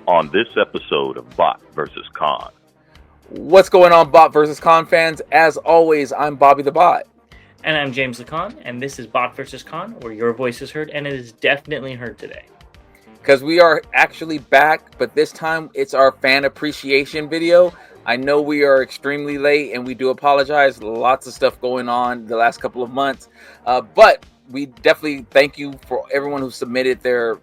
on this episode of Bot vs. Con. What's going on, Bot vs. Con fans? As always, I'm Bobby the Bot. And I'm James the Con, and this is Bot vs. Con, where your voice is heard, and it is definitely heard today. Because we are actually back, but this time it's our fan appreciation video. I know we are extremely late, and we do apologize. Lots of stuff going on the last couple of months. But we definitely thank you for everyone who submitted their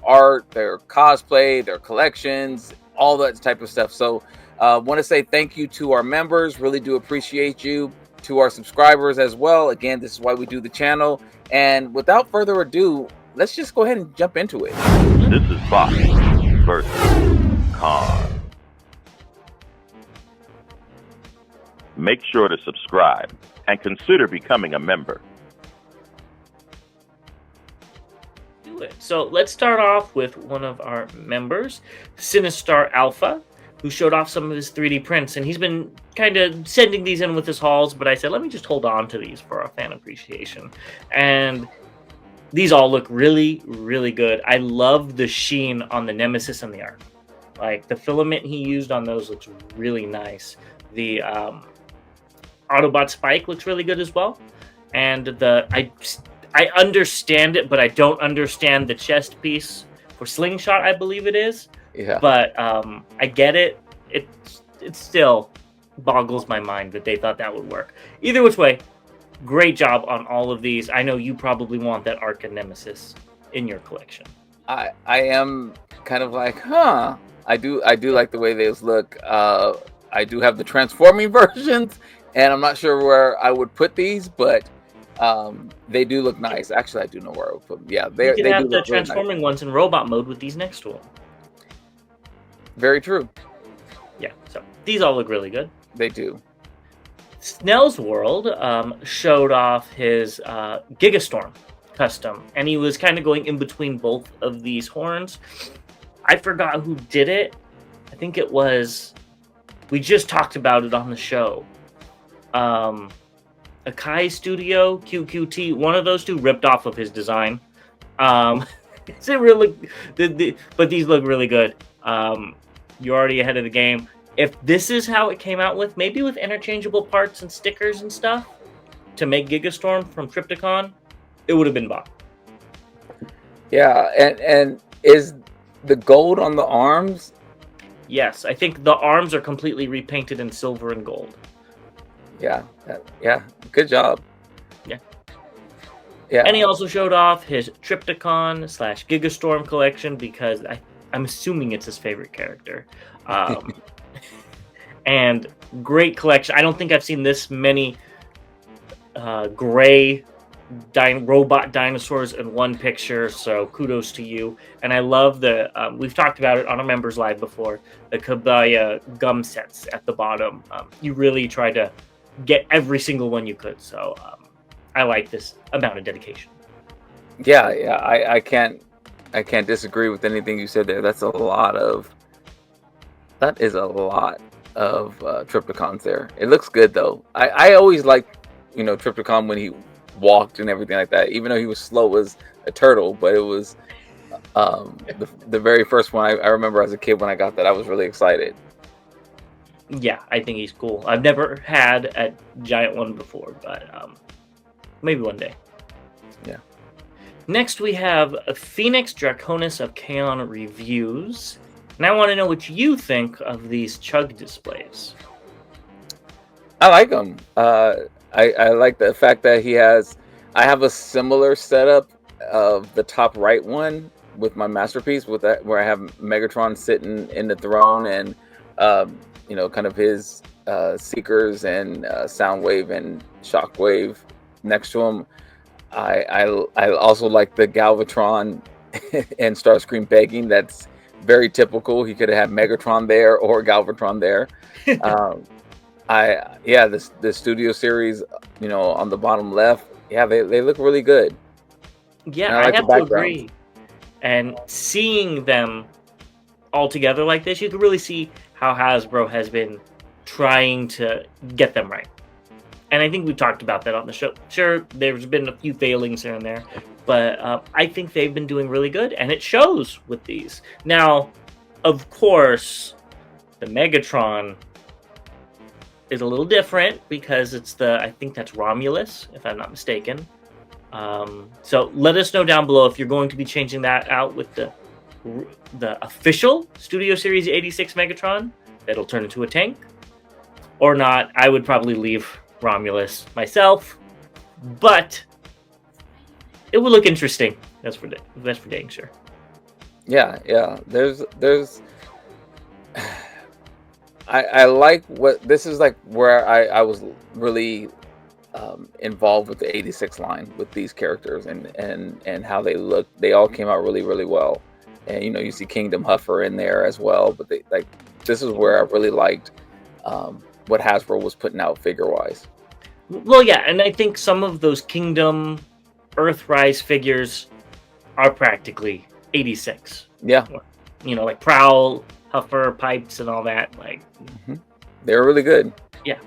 art, their cosplay, their collections, all that type of stuff. So want to say thank you to our members. Really do appreciate you. To our subscribers as well. Again, this is why we do the channel. And without further ado, let's just go ahead and jump into it. This is Bot vs. Con. Make sure to subscribe and consider becoming a member. Do it. So let's start off with one of our members, Sinistar Alpha, who showed off some of his 3D prints, and he's been kind of sending these in with his hauls, but I said, let me just hold on to these for our fan appreciation. And these all look really, really good. I love the sheen on the Nemesis and the Arc. Like, the filament he used on those looks really nice. The Autobot Spike looks really good as well. And I understand it, but I don't understand the chest piece for Slingshot, I believe it is. Yeah. But I get it. It still boggles my mind that they thought that would work. Either which way, great job on all of these. I know you probably want that Arc and Nemesis in your collection. I am kind of like, huh. I do like the way those look. I do have the transforming versions, and I'm not sure where I would put these, but they do look nice. Actually, I do know where I would put them. Yeah, they could have do the look really transforming nice. ones in robot mode with these next to them. Very true. Yeah, so these all look really good. They do. Snell's World showed off his Gigastorm custom, and he was kind of going in between both of these horns. I forgot who did it. I think it was... We just talked about it on the show. Akai Studio, QQT, one of those two ripped off of his design. It's really... but these look really good. You're already ahead of the game. If this is how it came out with, maybe with interchangeable parts and stickers and stuff, to make Gigastorm from Trypticon, it would have been bought. Yeah, and is the gold on the arms? Yes, I think the arms are completely repainted in silver and gold. Yeah, good job. Yeah. Yeah. And he also showed off his Trypticon / Gigastorm collection because I'm assuming it's his favorite character. And great collection. I don't think I've seen this many gray robot dinosaurs in one picture, so kudos to you. And I love the, we've talked about it on a members live before, the Kabaya gum sets at the bottom. You really try to get every single one you could, so I like this amount of dedication. Yeah, I can't disagree with anything you said there. That is a lot of Trypticons there. It looks good though. I always liked, Trypticon when he walked and everything like that, even though he was slow as a turtle. But it was the very first one I remember as a kid when I got that. I was really excited. Yeah, I think he's cool. I've never had a giant one before, but maybe one day. Yeah. Next, we have Phoenix Draconis of Kaon Reviews. And I want to know what you think of these Chug displays. I like them. I like the fact that I have a similar setup of the top right one with my masterpiece, with that where I have Megatron sitting in the throne and kind of his Seekers and Soundwave and Shockwave next to him. I also like the Galvatron and Starscream begging. That's very typical. He could have had Megatron there or Galvatron there. The Studio Series, on the bottom left, they look really good. Yeah, I have to agree. And seeing them all together like this, you can really see how Hasbro has been trying to get them right. And I think we talked about that on the show. Sure, there's been a few failings here and there, but I think they've been doing really good, and it shows with these. Now, of course, the Megatron is a little different because it's I think that's Romulus, if I'm not mistaken. So let us know down below if you're going to be changing that out with the official Studio Series 86 Megatron that'll turn into a tank, or not. I would probably leave Romulus myself, but it would look interesting. That's for dang sure. Yeah. There's I like what this is like where I was really involved with the 86 line with these characters and how they look. They all came out really, really well. And you see Kingdom Huffer in there as well, but this is where I really liked what Hasbro was putting out figure wise. Well, yeah, and I think some of those Kingdom Earthrise figures are practically 86. Yeah. Like Prowl, Huffer, Pipes, and all that. They're really good. Yeah.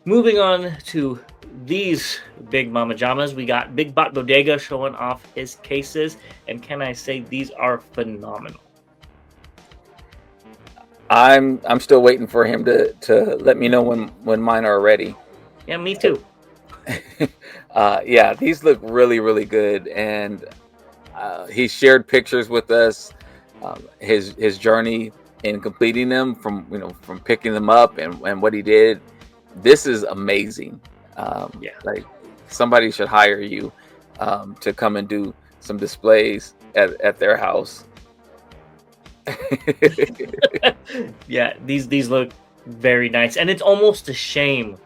Moving on to these Big Mama Jamas, we got Big Bot Bodega showing off his cases, and can I say these are phenomenal? I'm still waiting for him to let me know when mine are ready. Yeah, me too. Yeah, these look really, really good, and he shared pictures with us, his journey in completing them from picking them up and what he did. This is amazing. Yeah, like somebody should hire you to come and do some displays at their house. Yeah, these look very nice, and it's almost a shame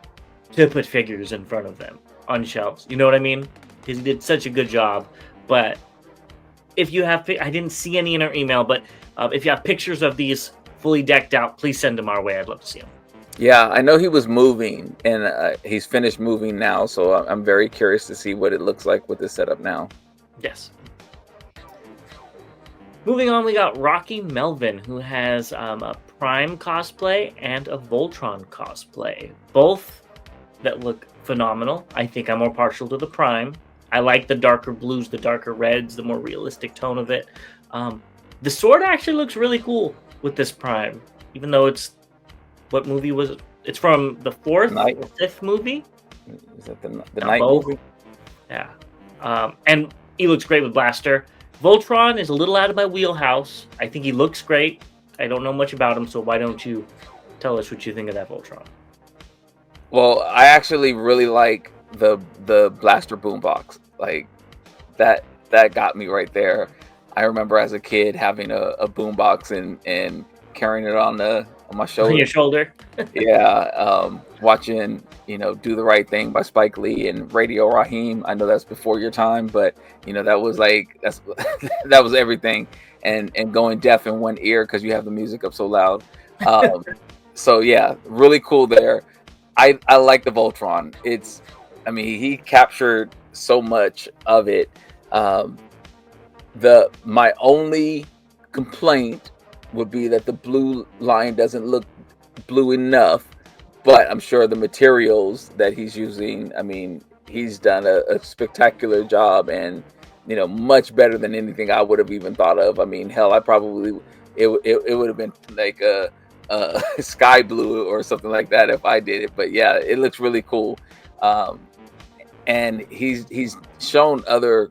to put figures in front of them on shelves. You know what I mean? Because he did such a good job. But if you have, I didn't see any in our email, but if you have pictures of these fully decked out, please send them our way. I'd love to see them. Yeah, I know he was moving, and he's finished moving now, so I'm very curious to see what it looks like with this setup now. Yes. Moving on, we got Rocky Melvin, who has a Prime cosplay and a Voltron cosplay. Both that look phenomenal. I think I'm more partial to the Prime. I like the darker blues, the darker reds, the more realistic tone of it. The sword actually looks really cool with this Prime, even though it's... What movie was it? It's from the fourth or fifth movie. Is that the Night movie? Yeah. And he looks great with Blaster. Voltron is a little out of my wheelhouse. I think he looks great. I don't know much about him, so why don't you tell us what you think of that Voltron? Well, I actually really like the Blaster boombox. Like that got me right there. I remember as a kid having a boombox and carrying it on my shoulder. On your shoulder. Yeah. Watching, Do the Right Thing by Spike Lee and Radio Raheem. I know that's before your time, but that was that was everything. And going deaf in one ear because you have the music up so loud. So yeah, really cool there. I like the Voltron. He captured so much of it. My only complaint would be that the blue line doesn't look blue enough, but I'm sure the materials that he's using, he's done a spectacular job and much better than anything I would have even thought of. Hell, I probably it would have been like a sky blue or something like that if I did it. But yeah, it looks really cool. And he's shown other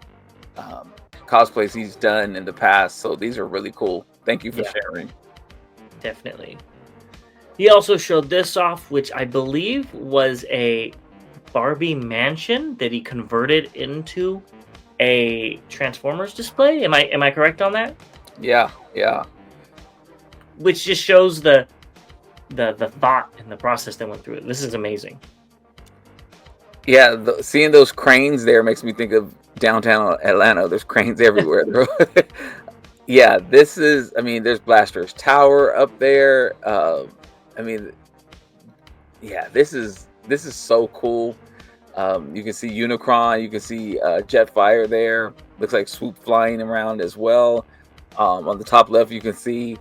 cosplays he's done in the past, so these are really cool. Thank you for sharing. Definitely. He also showed this off, which I believe was a Barbie mansion that he converted into a Transformers display. Am I correct on that? Yeah. Which just shows the thought and the process that went through it. This is amazing. Yeah, seeing those cranes there makes me think of downtown Atlanta. There's cranes everywhere. Yeah, this is, there's Blaster's Tower up there. This is so cool. You can see Unicron, you can see Jetfire there. Looks like Swoop flying around as well. On the top left, you can see,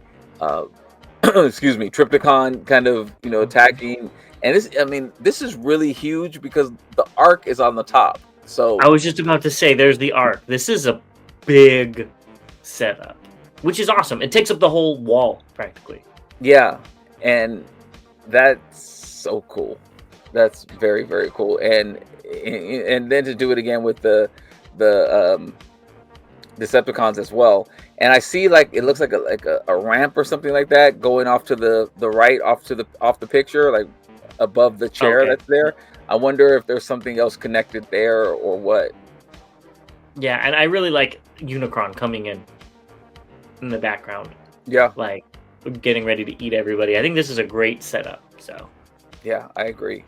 Triptychon kind of, attacking. And this is really huge because the Ark is on the top. So I was just about to say, there's the Ark. This is a big setup. which is awesome. It takes up the whole wall practically. Yeah, and that's so cool. That's very, very cool. And then to do it again with the Decepticons as well. And I see like it looks like a ramp or something like that going off to the right, off the picture, like above the chair that's there. I wonder if there's something else connected there or what. Yeah, and I really like Unicron coming in the background. Yeah, like getting ready to eat everybody. I think this is a great setup. So yeah, I agree.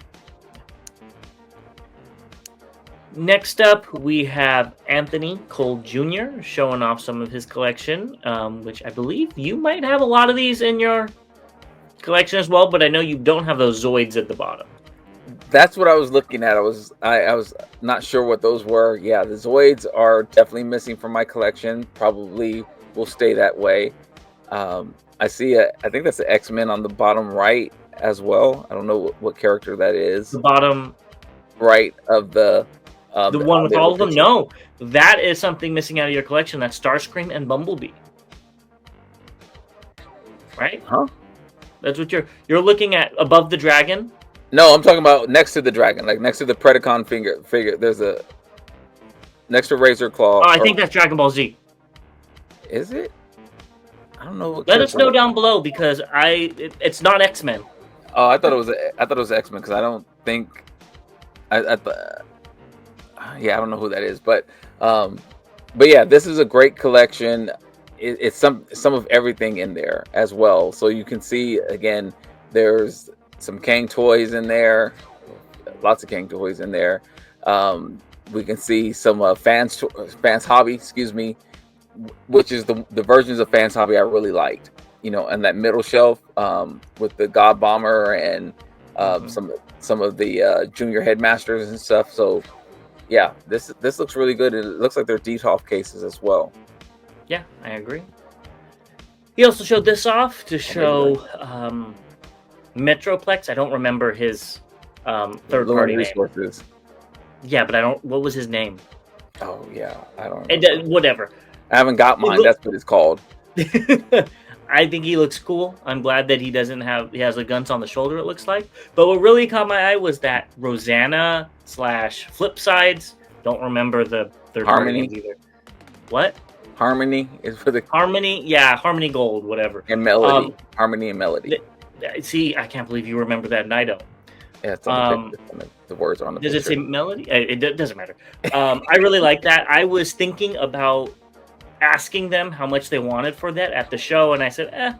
Next up, we have Anthony Cole Jr. showing off some of his collection, which I believe you might have a lot of these in your collection as well, but I know you don't have those Zoids at the bottom. That's what I was looking at. I was not sure what those were. Yeah, the Zoids are definitely missing from my collection. Probably will stay that way. I see I think that's the X-Men on the bottom right as well. I don't know what character that is. The bottom right of the one with all of them? Picture. No, that is something missing out of your collection. That's Starscream and Bumblebee. Right? Huh? That's what you're looking at above the dragon? No, I'm talking about next to the dragon, like next to the Predacon figure. There's a next to Razor Claw. Oh, I think that's Dragon Ball Z. Is it? I don't know. Let us know down below because it's not X-Men. Oh, I thought it was X-Men because I don't think yeah, I don't know who that is, but yeah, this is a great collection. It's some of everything in there as well. So you can see again, there's some Kang toys in there, lots of Kang toys in there. We can see some fans hobby, excuse me, which is the versions of fans hobby I really liked. You know, and that middle shelf with the God Bomber and some of the junior headmasters and stuff. So yeah, this looks really good. It looks like they're Detolf cases as well. Yeah, I agree. He also showed this off to show Metroplex. I don't remember his third-party resources. Name. Yeah, but I don't. What was his name? Oh yeah, I don't. Whatever. I haven't got mine. That's what it's called. I think he looks cool. I'm glad that he has the guns on the shoulder, it looks like. But what really caught my eye was that Rosanna / Flipsides. Don't remember the third Harmony either. What? Harmony is for the Harmony, yeah, Harmony Gold, whatever. And Melody. Harmony and Melody. See, I can't believe you remember that, and I don't. Yeah, it's on the words are on the Does picture. It say Melody? It doesn't matter. I really like that. I was thinking about asking them how much they wanted for that at the show, and I said,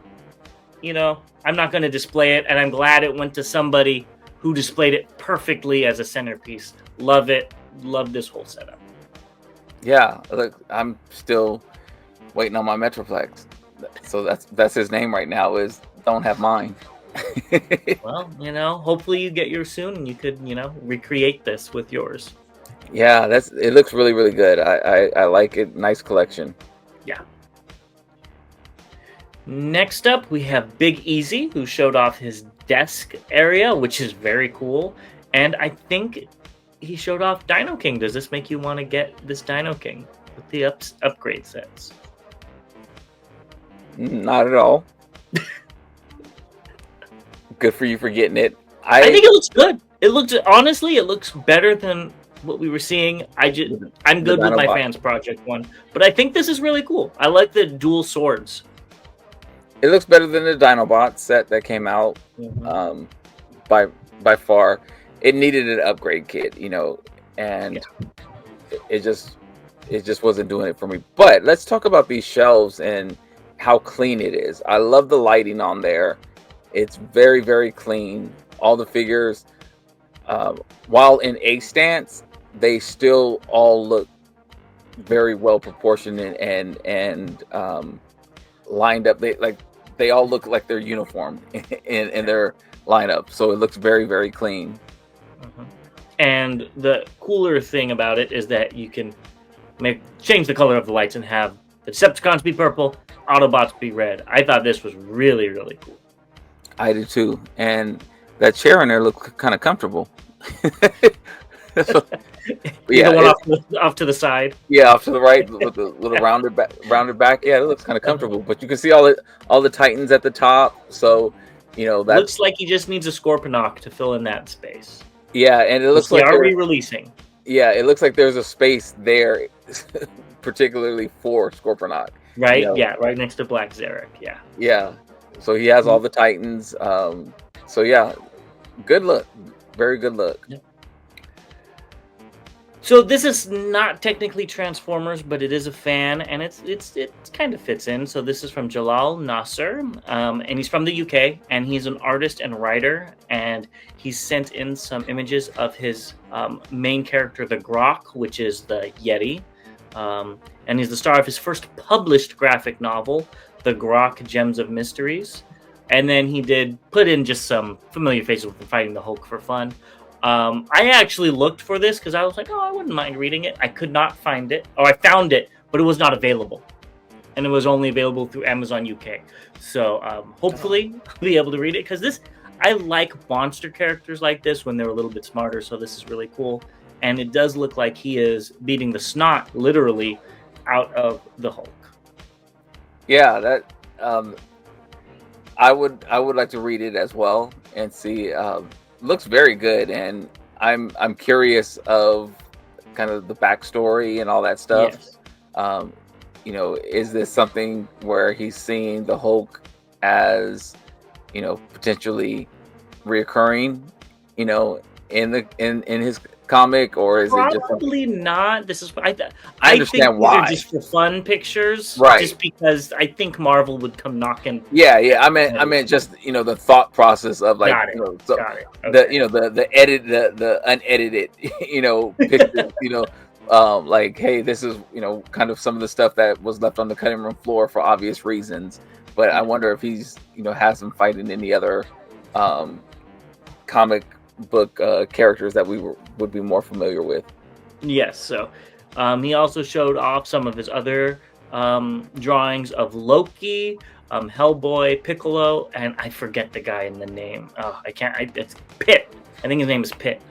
I'm not going to display it, and I'm glad it went to somebody who displayed it perfectly as a centerpiece. Love it. Love this whole setup. Yeah, look, I'm still waiting on my Metroplex. So that's his name right now, is don't have mine. Well, hopefully you get yours soon and you could, recreate this with yours. Yeah, it looks really, really good. I like it. Nice collection. Yeah. Next up, we have Big Easy, who showed off his desk area, which is very cool. And I think he showed off Dino King. Does this make you want to get this Dino King with the upgrade sets? Not at all. Good for you for getting it. I think it looks good. It looks better than what we were seeing. I'm good with my Fans Project one, but I think this is really cool. I like the dual swords. It looks better than the Dinobot set that came out. By far, it needed an upgrade kit, and it just wasn't doing it for me. But let's talk about these shelves and how clean it is. I love the lighting on there. It's very, very clean. All the figures, while in A stance, they still all look very well proportioned and lined up. They all look like they're uniformed in their lineup. So it looks very, very clean. And the cooler thing about it is that you can change the color of the lights and have the Decepticons be purple, Autobots be red. I thought this was really, really cool. I do too. And that chair in there looked kind of comfortable. The one off to the side. Yeah, off to the right with the little rounded back. Yeah, it looks kind of comfortable. But you can see all the Titans at the top. So, that's looks like he just needs a Scorponok to fill in that space. Yeah, and it looks like they are re-releasing. Yeah, it looks like there's a space there, particularly for Scorponok. Right? Yeah, right next to Black Zarek. Yeah. Yeah. So he has all the Titans. So yeah, good look. Very good look. Yep. So this is not technically Transformers, but it is a fan, and it kind of fits in. So this is from Jalal Nasser, and he's from the UK, and he's an artist and writer, and he's sent in some images of his main character, the Grok, which is the Yeti, and he's the star of his first published graphic novel, The Grok: Gems of Mysteries, and then he did put in just some familiar faces with fighting the Hulk for fun. I actually looked for this because I was like, I wouldn't mind reading it. I could not find it. I found it, but it was not available. And it was only available through Amazon UK. So hopefully I'll be able to read it because I like monster characters like this when they're a little bit smarter. So this is really cool. And it does look like he is beating the snot, literally, out of the Hulk. Yeah, that I would like to read it as well and see. Looks very good, and I'm curious of kind of the backstory and all that stuff. Yes. Is this something where he's seeing the Hulk as, potentially reoccurring, in his comic, or is it just probably not? This is I understand think why. Just for fun pictures, right? Just because I think Marvel would come knocking. Yeah. I meant just the thought process of like Got it. Okay. the edit the unedited pictures like, hey, this is kind of some of the stuff that was left on the cutting room floor for obvious reasons. But I wonder if he's has him fighting any other comic book characters that we would be more familiar with. Yes, so he also showed off some of his other drawings of Loki, Hellboy, Piccolo, and I forget the guy in the name. It's Pitt. I think his name is Pitt.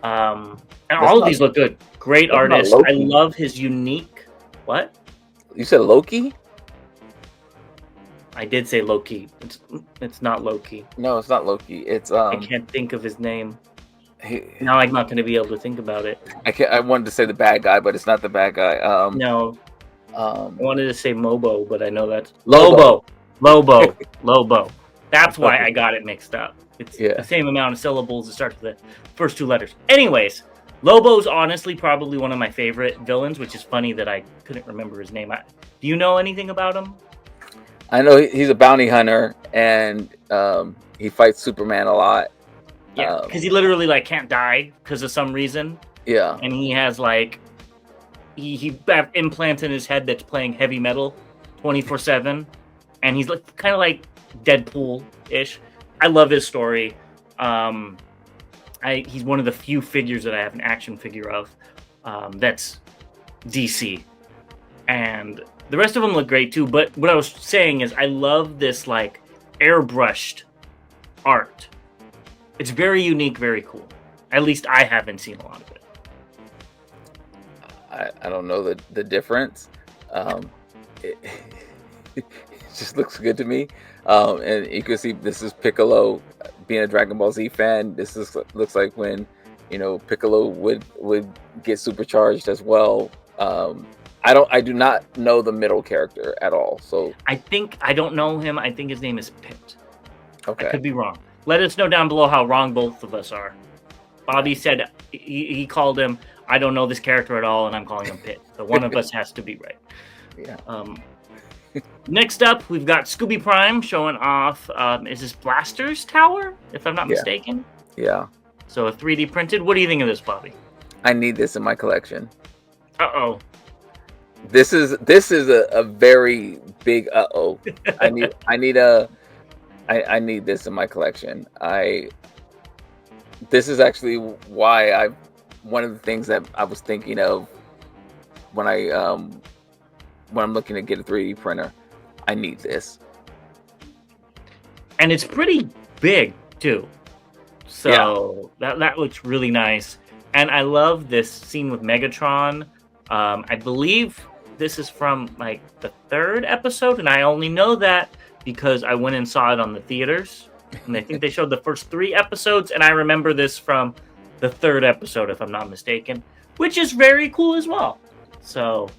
And all of these look good. Great artist. I love his unique. What? You said Loki? I did say Loki. It's not Loki. No, it's not Loki. It's I can't think of his name. Now I'm not going to be able to think about it. I wanted to say the bad guy, but it's not the bad guy. No. I wanted to say Mobo, but I know that's Lobo. That's why I got it mixed up. It's the same amount of syllables that start with the first two letters. Anyways, Lobo's honestly probably one of my favorite villains, which is funny that I couldn't remember his name. Do you know anything about him? I know he's a bounty hunter, and he fights Superman a lot. Yeah, because he literally can't die because of some reason. Yeah, and he has he have implants in his head that's playing heavy metal 24/7, and he's kind of like Deadpool-ish. I love his story. He's one of the few figures that I have an action figure of that's DC, and the rest of them look great too. But what I was saying is I love this airbrushed art. It's very unique, very cool. At least I haven't seen a lot of it. I don't know the difference. It just looks good to me. And you can see this is Piccolo. Being a Dragon Ball Z fan, this looks like when Piccolo would get supercharged as well. I do not know the middle character at all. So I don't know him. I think his name is Pitt. Okay, I could be wrong. Let us know down below how wrong both of us are. Bobby said he called him, I don't know this character at all, and I'm calling him Pitt. So one of us has to be right. Yeah. Next up, we've got Scooby Prime showing off, is this Blaster's Tower, if I'm not mistaken? Yeah. So a 3D printed. What do you think of this, Bobby? I need this in my collection. Uh-oh. This is a very big uh-oh. I need this in my collection. This is actually why one of the things that I was thinking of when I'm looking to get a 3D printer. I need this. And it's pretty big too. So that looks really nice. And I love this scene with Megatron. I believe this is from like the 3rd episode, and I only know that because I went and saw it on the theaters. And I think they showed the first 3 episodes, and I remember this from the 3rd episode, if I'm not mistaken, which is very cool as well. So,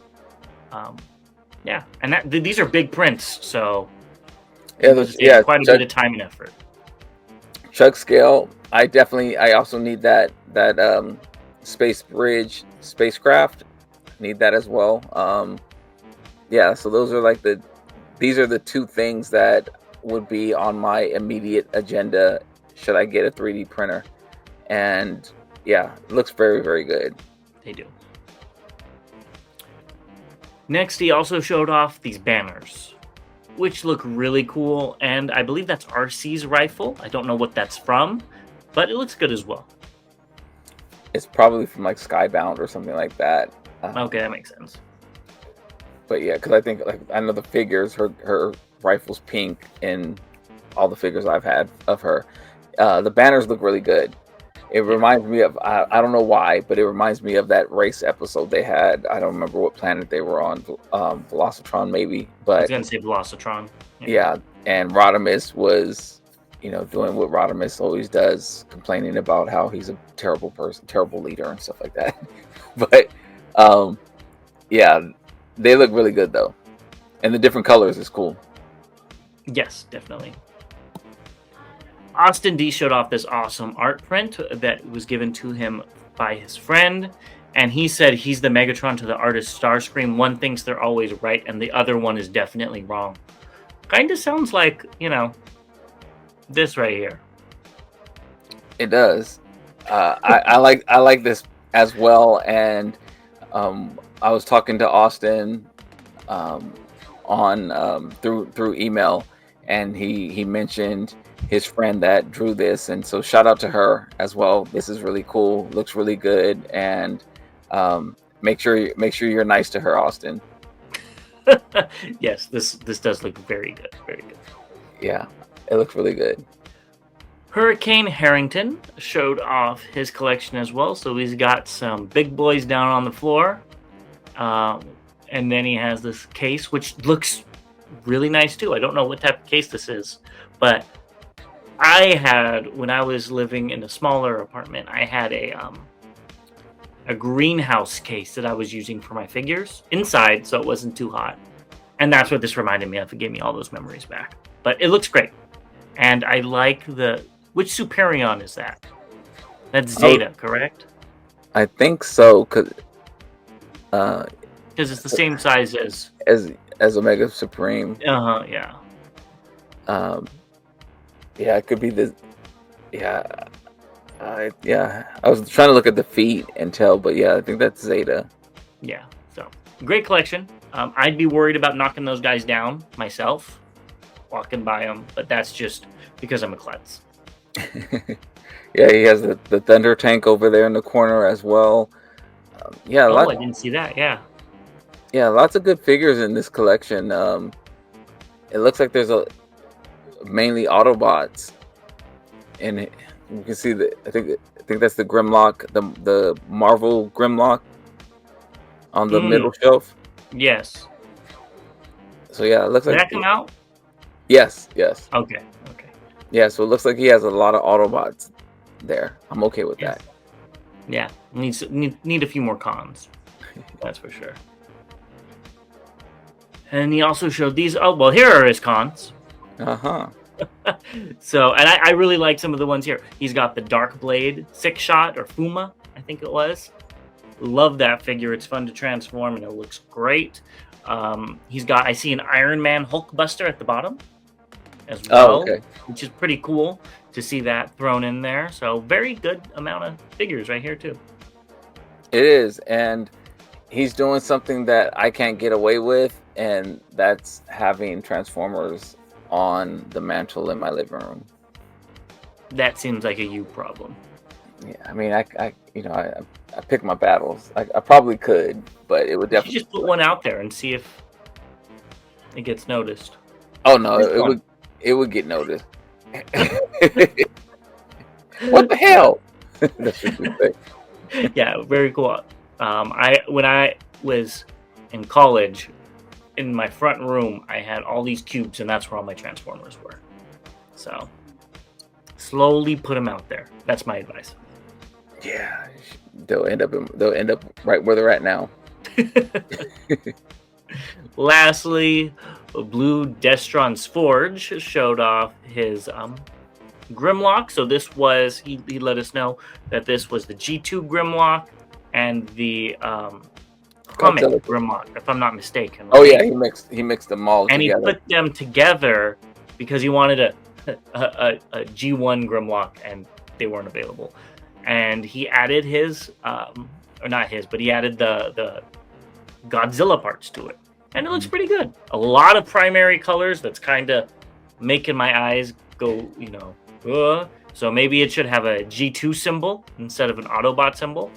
yeah, and these are big prints, so quite a bit of time and effort. Chug scale. I also need that space bridge spacecraft. Need that as well. Yeah, so those are these are the 2 things that would be on my immediate agenda should I get a 3D printer. And yeah, it looks very, very good. They do. Next, he also showed off these banners, which look really cool, and I believe that's RC's rifle. I don't know what that's from, but it looks good as well. It's probably from like Skybound or something like that. Okay, that makes sense. But yeah, because I think I know the figures, her rifle's pink in all the figures I've had of her. The banners look really good. It reminds me of I don't know why, but it reminds me of that race episode they had. I don't remember what planet they were on, Velocitron maybe. But I was gonna say Velocitron. Yeah, and Rodimus was, doing what Rodimus always does, complaining about how he's a terrible person, terrible leader, and stuff like that. But yeah, they look really good though, and the different colors is cool. Yes, definitely. Austin D showed off this awesome art print that was given to him by his friend, and he said he's the Megatron to the artist Starscream. One thinks they're always right, and the other one is definitely wrong. Kind of sounds like, this right here. It does. I like this as well, and I was talking to Austin on through email, and he mentioned his friend that drew this, and so shout out to her as well. This is really cool, looks really good, and make sure you're nice to her, Austin. Yes, this does look very good, very good. Yeah, it looks really good. Hurricane Harrington showed off his collection as well, so he's got some big boys down on the floor, and then he has this case which looks really nice too. I don't know what type of case this is, but I had, when I was living in a smaller apartment, I had a greenhouse case that I was using for my figures inside, so it wasn't too hot. And that's what this reminded me of. It gave me all those memories back. But it looks great. And I like which Superion is that? That's Zeta, correct? I think so, because it's the same size as Omega Supreme. Yeah. Yeah, it could be this. Yeah, I was trying to look at the feet and tell, but yeah, I think that's Zeta. Yeah, so great collection. I'd be worried about knocking those guys down myself, walking by them, but that's just because I'm a klutz. Yeah, he has the Thunder Tank over there in the corner as well. I didn't see that. Yeah, lots of good figures in this collection. It looks like there's mainly Autobots in it. You can see I think that's the Grimlock, the Marvel Grimlock on the middle shelf. Yes. So yeah, it looks Did like that come out? Yes. Okay. Yeah, so it looks like he has a lot of Autobots there. I'm okay with that. Yeah, need a few more cons. That's for sure. And he also showed these. Oh, well, here are his cons. So, and I really like some of the ones here. He's got the Dark Blade 6-shot, or Fuma, I think it was. Love that figure. It's fun to transform, and it looks great. I see an Iron Man Hulkbuster at the bottom as well, which is pretty cool to see that thrown in there. So, very good amount of figures right here, too. It is, and he's doing something that I can't get away with, and that's having Transformers on the mantle in my living room. That seems like a you problem. Yeah, I mean, I pick my battles. I probably could, but it would definitely. You just put one out there and see if it gets noticed. Oh no, it would get noticed. What the hell? That's what you say. Yeah, very cool. When I was in college, in my front room, I had all these cubes, and that's where all my Transformers were. So slowly put them out there. That's my advice. Yeah, they'll end up right where they're at now. Lastly, Blue Destron's Forge showed off his Grimlock. So this was he let us know that this was the G2 Grimlock and the comic Godzilla. Grimlock, if I'm not mistaken. Oh right? yeah, he mixed them all And together. he put them together because he wanted a G1 Grimlock, and they weren't available. And he added his, or not his, but he added the Godzilla parts to it, and it looks pretty good. A lot of primary colors that's kind of making my eyes go, So maybe it should have a G2 symbol instead of an Autobot symbol,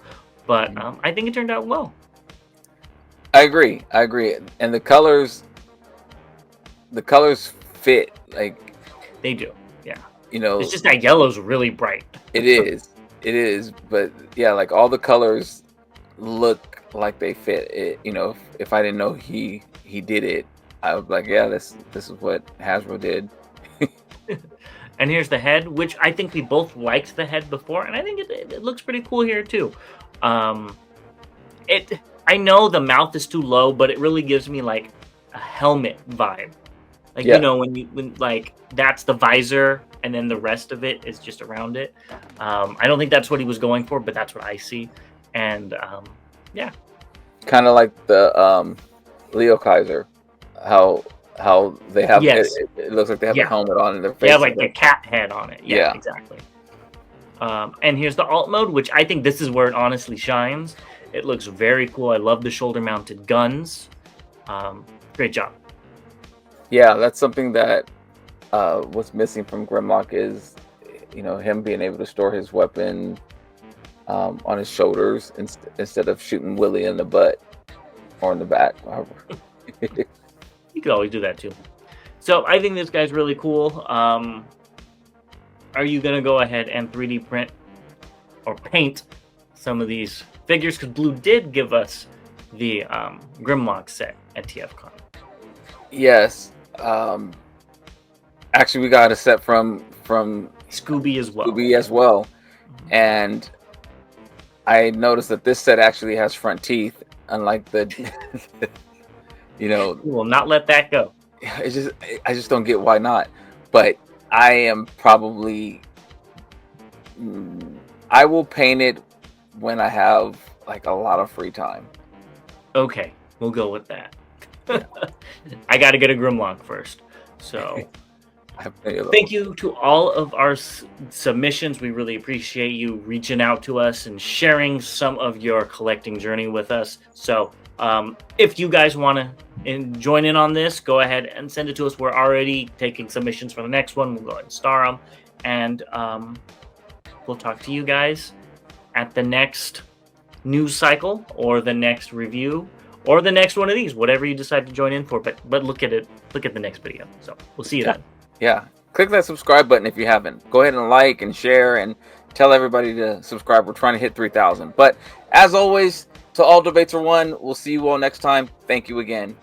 but I think it turned out well. I agree, and the colors fit, like they do. Yeah, it's just that yellow's really bright. It is, but yeah, like all the colors look like they fit. It, if I didn't know he did it, I would be like, yeah, this is what Hasbro did. And here's the head, which I think we both liked the head before, and I think it looks pretty cool here too. I know the mouth is too low, but it really gives me like a helmet vibe. Like when like that's the visor, and then the rest of it is just around it. I don't think that's what he was going for, but that's what I see. And yeah, kind of like the Leo Kaiser, how they have it looks like they have a helmet on in their face. They have like the cat head on it. Yeah, exactly. And here's the alt mode, which I think this is where it honestly shines. It looks very cool. I love the shoulder mounted guns. Great job. Yeah, that's something that what's missing from Grimlock is, him being able to store his weapon on his shoulders instead of shooting Willie in the butt or in the back. You could always do that too. So I think this guy's really cool. Are you gonna go ahead and 3D print or paint some of these figures? Because Blue did give us the Grimlock set at TFCon. Yes. Actually, we got a set from Scooby as well. Mm-hmm. And I noticed that this set actually has front teeth, unlike the. We will not let that go. I just don't get why not. But I am probably. I will paint it when I have like a lot of free time. Okay, we'll go with that. Yeah. I got to get a Grimlock first. So thank you to all of our submissions. We really appreciate you reaching out to us and sharing some of your collecting journey with us. So if you guys want to join in on this, go ahead and send it to us. We're already taking submissions for the next one. We'll go ahead and star them. And we'll talk to you guys at the next news cycle or the next review or the next one of these, whatever you decide to join in for. But look at the next video. So we'll see you then. Yeah. Click that subscribe button if you haven't. Go ahead and like and share and tell everybody to subscribe. We're trying to hit 3,000. But as always, to all debates are won. We'll see you all next time. Thank you again.